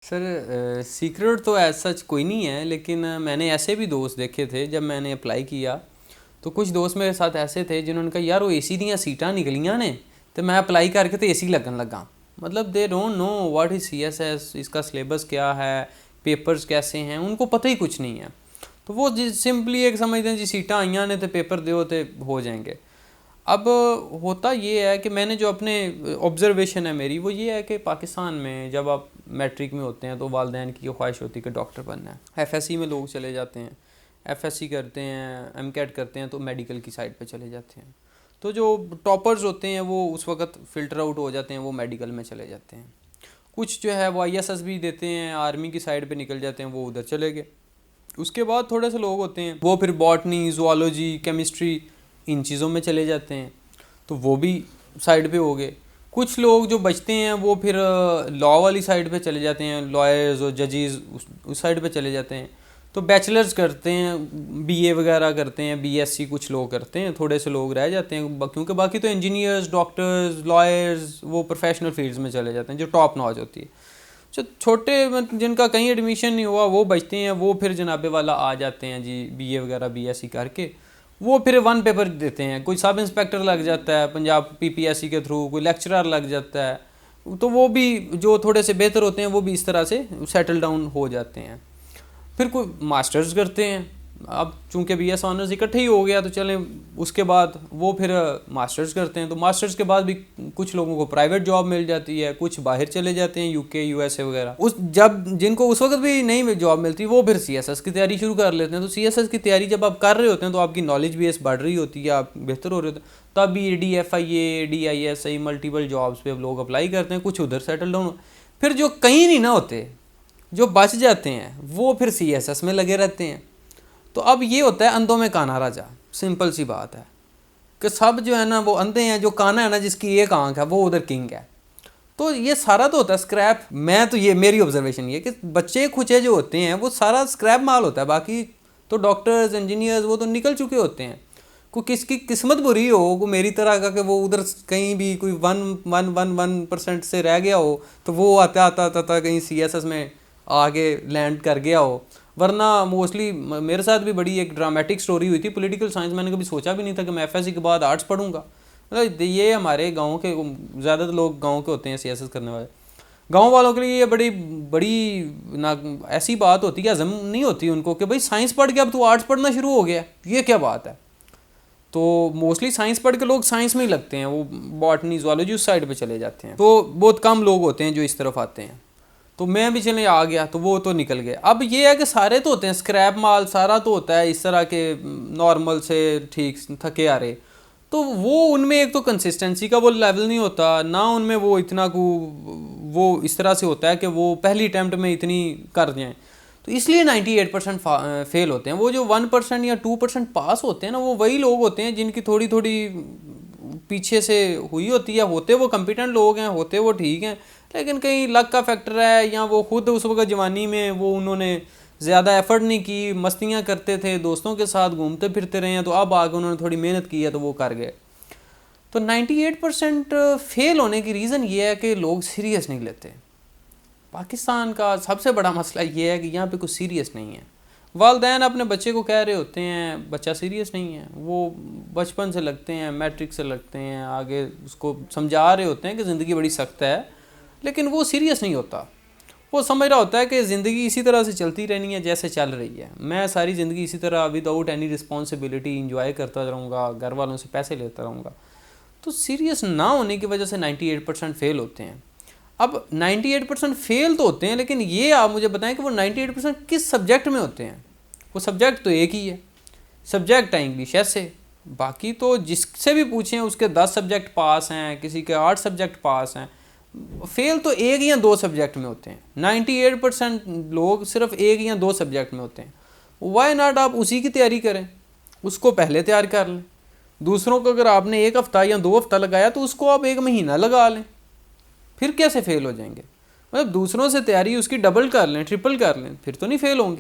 Sir secret तो ऐसा सच कोई नहीं है, लेकिन मैंने ऐसे भी दोस्त देखे थे जब मैंने अप्लाई किया। तो कुछ दोस्त मेरे साथ ऐसे थे जिन्होंने कहा यार वो एसी दियाँ सीटां निकलियां ने तो मैं अप्लाई करके तो एसी लगन लगा। मतलब they don't know what is CSS, इसका सिलेबस क्या है, पेपर्स कैसे हैं, उनको पता ही कुछ नहीं है। तो वो सिंपली एक समझते हैं जी सीटां आईयां ने तो पेपर दो तो हो जाएंगे। अब होता ये है कि मैंने जो अपने ऑब्जर्वेशन है मेरी वो ये है कि पाकिस्तान में जब आप मैट्रिक में होते हैं तो वालदैन की ख्वाहिश होती है कि डॉक्टर बनना है। एफएससी में लोग चले जाते हैं, एफएससी करते हैं, एमकेट करते हैं तो मेडिकल की साइड पे चले जाते हैं। तो जो टॉपर्स होते हैं वो उस वक्त फ़िल्टर आउट हो जाते हैं, वो मेडिकल में चले जाते हैं। कुछ जो है वो आईएसएस भी देते हैं, आर्मी की साइड पे निकल जाते हैं, वो उधर चले गए। उसके बाद थोड़े से लोग होते हैं वो फिर बॉटनी, ज़ूलॉजी, केमिस्ट्री इन चीज़ों में चले जाते हैं, तो वो भी साइड पे हो गए। कुछ लोग जो बचते हैं वो फिर लॉ वाली साइड पे चले जाते हैं, लॉयर्स और जजेस उस साइड पे चले जाते हैं। तो बैचलर्स करते हैं, बीए वगैरह करते हैं, बीएससी कुछ लोग करते हैं, थोड़े से लोग रह जाते हैं क्योंकि बाकी तो इंजीनियर्स, डॉक्टर्स, लॉयर्स वो प्रोफेशनल फील्ड्स में चले जाते हैं जो टॉप नॉच होती है। जो छोटे जिनका कहीं एडमिशन नहीं हुआ वो बचते हैं, वो फिर जनाबे वाला आ जाते हैं जी बीए वगैरह बीएससी करके, वो फिर वन पेपर देते हैं। कोई सब इंस्पेक्टर लग जाता है पंजाब पीपीएससी के थ्रू, कोई लेक्चरर लग जाता है, तो वो भी जो थोड़े से बेहतर होते हैं वो भी इस तरह से सेटल डाउन हो जाते हैं। फिर कोई मास्टर्स करते हैं, अब चूंकि बीएस ऑनर्स इकट्ठे ही हो गया तो चलें उसके बाद वो फिर मास्टर्स करते हैं। तो मास्टर्स के बाद भी कुछ लोगों को प्राइवेट जॉब मिल जाती है, कुछ बाहर चले जाते हैं यूके यूएसए वगैरह। उस जब जिनको उस वक्त भी नहीं जॉब मिलती वो फिर सीएसएस की तैयारी शुरू कर लेते हैं। तो सीएसएस की तैयारी जब आप कर रहे होते हैं तो आपकी नॉलेज बेस बढ़ रही होती है, आप बेहतर हो रहे होते हैं, तब भी DFIA DISI मल्टीपल जॉब्स पे लोग अप्लाई करते हैं, कुछ उधर सेटल डाउन। फिर जो कहीं नहीं ना होते, जो बच जाते हैं वो फिर सीएसएस में लगे रहते हैं। तो अब ये होता है अंधों में काना राजा, सिंपल सी बात है कि सब जो है ना वो अंधे हैं, जो काना है ना जिसकी एक आंख है वो उधर किंग है। तो ये सारा तो होता है स्क्रैप। मैं तो ये मेरी ऑब्जर्वेशन ये कि बच्चे खुचे जो होते हैं वो सारा स्क्रैप माल होता है। बाकी तो डॉक्टर्स, इंजीनियर्स वो तो निकल चुके होते हैं। को किसकी किस्मत बुरी हो, को मेरी तरह का कि वो उधर कहीं भी कोई 1% से रह गया हो तो वो आता आता आता कहीं सीएसएस में आगे लैंड कर गया हो। वरना मोस्टली मेरे साथ भी बड़ी एक ड्रामेटिक स्टोरी हुई थी। पॉलिटिकल साइंस मैंने कभी सोचा भी नहीं था कि मैं एफएससी के बाद आर्ट्स पढ़ूंगा। मतलब ये हमारे गांव के ज़्यादातर लोग गांव के होते हैं सीएसएस करने वाले, गांव वालों के लिए ये बड़ी बड़ी ना ऐसी बात होती है, हजम नहीं होती उनको कि भाई साइंस पढ़ के अब तू आर्ट्स पढ़ना शुरू हो गया, ये क्या बात है। तो मोस्टली साइंस पढ़ के लोग साइंस में ही लगते हैं, वो बॉटनी ज़ूलॉजी उस साइड पे चले जाते हैं। तो बहुत कम लोग होते हैं जो इस तरफ आते हैं। तो मैं भी चले आ गया तो वो तो निकल गए। अब ये है कि सारे तो होते हैं स्क्रैप माल, सारा तो होता है इस तरह के नॉर्मल से ठीक थके आ रहे। तो वो उनमें एक तो कंसिस्टेंसी का वो लेवल नहीं होता ना, उनमें वो इतना को वो इस तरह से होता है कि वो पहली अटैम्प्ट में इतनी कर जाएँ। तो इसलिए 98% फेल होते हैं। वो जो 1% या 2% पास होते हैं ना, वो वही लोग होते हैं जिनकी थोड़ी थोड़ी पीछे से हुई होती है। होते वो कॉम्पिटेंट लोग हैं, होते वो ठीक हैं, लेकिन कहीं लक का फैक्टर है या वो खुद उस वक्त जवानी में वो उन्होंने ज़्यादा एफर्ट नहीं की, मस्तियाँ करते थे, दोस्तों के साथ घूमते फिरते रहे हैं, तो अब आगे उन्होंने थोड़ी मेहनत की है तो वो कर गए। तो 98% फेल होने की रीज़न ये है कि लोग सीरियस नहीं लेते। पाकिस्तान का सबसे बड़ा मसला ये है कि यहाँ पे कुछ सीरियस नहीं है। वालदैन अपने बच्चे को कह रहे होते हैं बच्चा सीरियस नहीं है, वो बचपन से लगते हैं, मैट्रिक से लगते हैं, आगे उसको समझा रहे होते हैं कि ज़िंदगी बड़ी सख्त है, लेकिन वो सीरियस नहीं होता। वो समझ रहा होता है कि ज़िंदगी इसी तरह से चलती रहनी है जैसे चल रही है, मैं सारी ज़िंदगी इसी तरह विदाउट एनी रिस्पॉन्सिबिलिटी इंजॉय करता रहूँगा, घर वालों से पैसे लेता रहूँगा। तो सीरियस ना होने की वजह से 98% फेल होते हैं। अब 98% फेल तो होते हैं, लेकिन ये आप मुझे बताएं कि वो 98% किस सब्जेक्ट में होते हैं। वो सब्जेक्ट तो एक ही है, सब्जेक्ट है इंग्लिश ऐसे। बाकी तो जिससे भी पूछें उसके 10 सब्जेक्ट पास हैं, किसी के 8 सब्जेक्ट पास हैं। फेल तो एक या दो सब्जेक्ट में होते हैं। 98% लोग सिर्फ एक या दो सब्जेक्ट में होते हैं। वाई नॉट आप उसी की तैयारी करें, उसको पहले तैयार कर लें। दूसरों को अगर आपने 1 हफ्ता या 2 हफ्ता लगाया तो उसको आप 1 महीना लगा लें, फिर कैसे फेल हो जाएंगे। मतलब दूसरों से तैयारी उसकी डबल कर लें, ट्रिपल कर लें, फिर तो नहीं फेल होंगे।